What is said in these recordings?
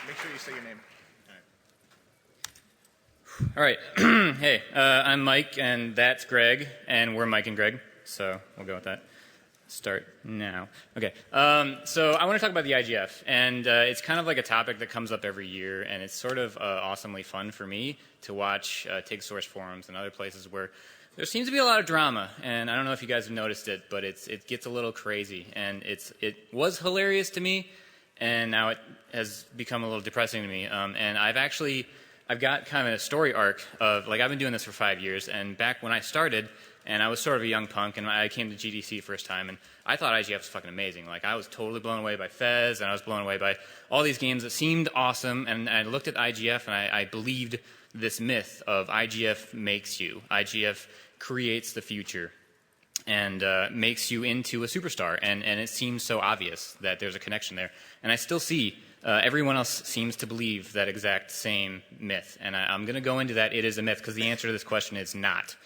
Make sure you say your name. All right. Hey, I'm Mike, and that's Greg, and we're Mike and Greg, so we'll go with that. Start now. Okay. So I want to talk about the IGF, and it's kind of like a topic that comes up every year, and it's sort of awesomely fun for me to watch TIG source forums and other places where there seems to be a lot of drama, and I don't know if you guys have noticed it, but it gets a little crazy, and it was hilarious to me, and now it has become a little depressing to me. And I've got kind of a story arc of, like, I've been doing this for 5 years, and back when I started, and I was sort of a young punk, and I came to GDC first time, and I thought IGF was fucking amazing. Like, I was totally blown away by Fez, and I was blown away by all these games that seemed awesome, and I looked at IGF, and I believed this myth of IGF makes you. IGF creates the future and makes you into a superstar, and it seems so obvious that there's a connection there. And I still see everyone else seems to believe that exact same myth, and I'm going to go into that. It is a myth, because the answer to this question is not.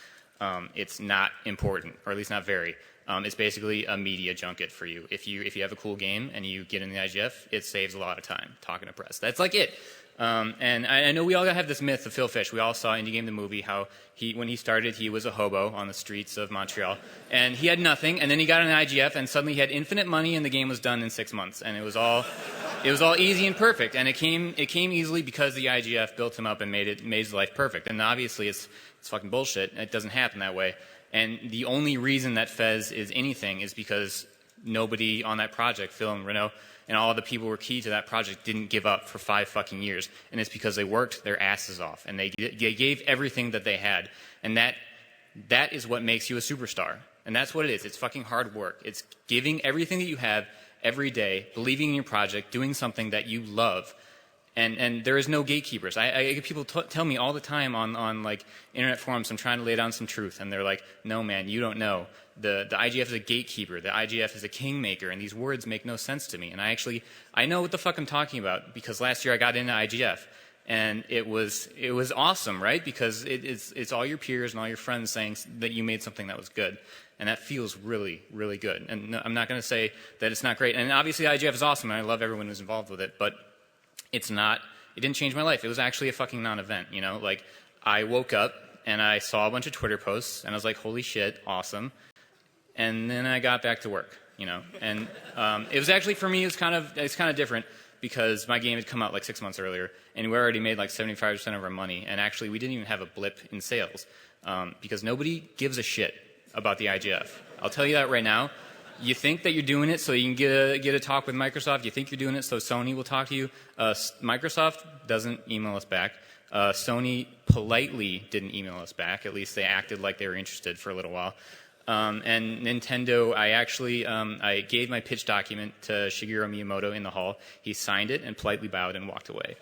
It's not important, or at least not very. It's basically a media junket for you. If you have a cool game and you get in the IGF, it saves a lot of time talking to press. That's like it. And I know we all have this myth of Phil Fish. We all saw Indie Game the movie, how when he started, he was a hobo on the streets of Montreal, and he had nothing, and then he got in the IGF, and suddenly he had infinite money, and the game was done in 6 months, and it was all easy and perfect, and it came easily because the IGF built him up and made his life perfect. And obviously it's fucking bullshit. It doesn't happen that way. And the only reason that Fez is anything is because nobody on that project, Phil and Renault, and all the people who were key to that project, didn't give up for 5 fucking years. And it's because they worked their asses off, and they gave everything that they had. And that is what makes you a superstar. And that's what it is. It's fucking hard work. It's giving everything that you have every day, believing in your project, doing something that you love. And there is no gatekeepers. I get people tell me all the time on like internet forums, I'm trying to lay down some truth, and they're like, no man, you don't know. The IGF is a gatekeeper. The IGF is a kingmaker, and these words make no sense to me. And I know what the fuck I'm talking about, because last year I got into IGF, and it was awesome, right? Because it's all your peers and all your friends saying that you made something that was good. And that feels really, really good. And I'm not going to say that it's not great. And obviously IGF is awesome, and I love everyone who's involved with it, but it didn't change my life. It was actually a fucking non-event, you know? Like, I woke up and I saw a bunch of Twitter posts, and I was like, holy shit, awesome. And then I got back to work, you know? And it was actually, for me, it's kind of different, because my game had come out like 6 months earlier, and we already made like 75% of our money, and actually we didn't even have a blip in sales, because nobody gives a shit about the IGF. I'll tell you that right now. You think that you're doing it so you can get a talk with Microsoft. You think you're doing it so Sony will talk to you. Microsoft doesn't email us back. Sony politely didn't email us back. At least they acted like they were interested for a little while. And Nintendo, I gave my pitch document to Shigeru Miyamoto in the hall. He signed it and politely bowed and walked away.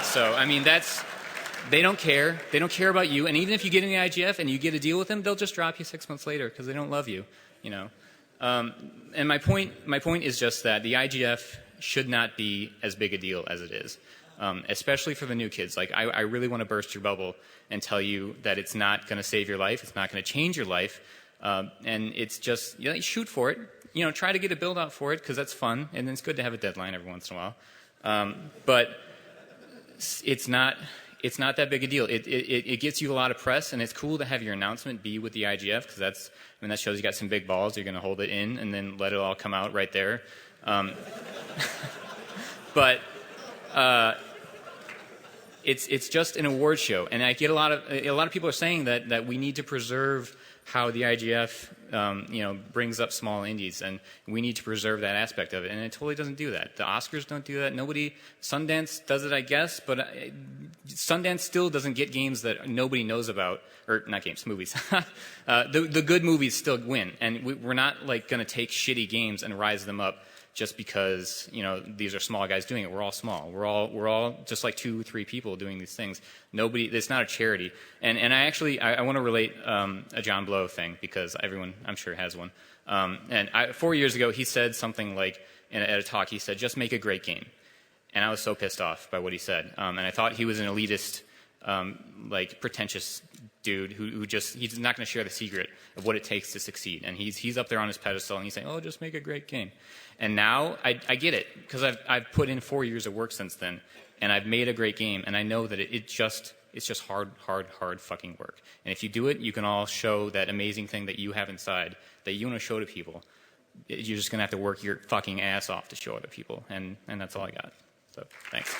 So, I mean, they don't care. They don't care about you. And even if you get in the IGF and you get a deal with them, they'll just drop you 6 months later because they don't love you, you know. And my point is just that the IGF should not be as big a deal as it is, especially for the new kids. Like, I really want to burst your bubble and tell you that it's not going to save your life. It's not going to change your life. And it's just, you know, shoot for it. You know, try to get a build out for it, because that's fun. And it's good to have a deadline every once in a while. But it's not that big a deal. It gets you a lot of press, and it's cool to have your announcement be with the IGF, because that shows you got some big balls. You're going to hold it in and then let it all come out right there. But it's just an award show, and I get a lot of people are saying that we need to preserve how the IGF brings up small indies, and we need to preserve that aspect of it, and it totally doesn't do that. The Oscars don't do that. Sundance does it, I guess, but Sundance still doesn't get games that nobody knows about, or not games, movies. The good movies still win, and we're not like going to take shitty games and rise them up just because, you know, these are small guys doing it. We're all small. We're all just like 2-3 people doing these things. It's not a charity. And I want to relate a John Blow thing, because everyone, I'm sure, has one. 4 years ago, he said something like, at a talk, he said, just make a great game. And I was so pissed off by what he said. And I thought he was an elitist, like pretentious dude who just, he's not going to share the secret of what it takes to succeed. And he's up there on his pedestal and he's saying, oh, just make a great game. And now I get it, because I've put in 4 years of work since then, and I've made a great game, and I know that it's just hard fucking work. And if you do it, you can all show that amazing thing that you have inside that you want to show to people. You're just going to have to work your fucking ass off to show other people. And that's all I got. So, thanks.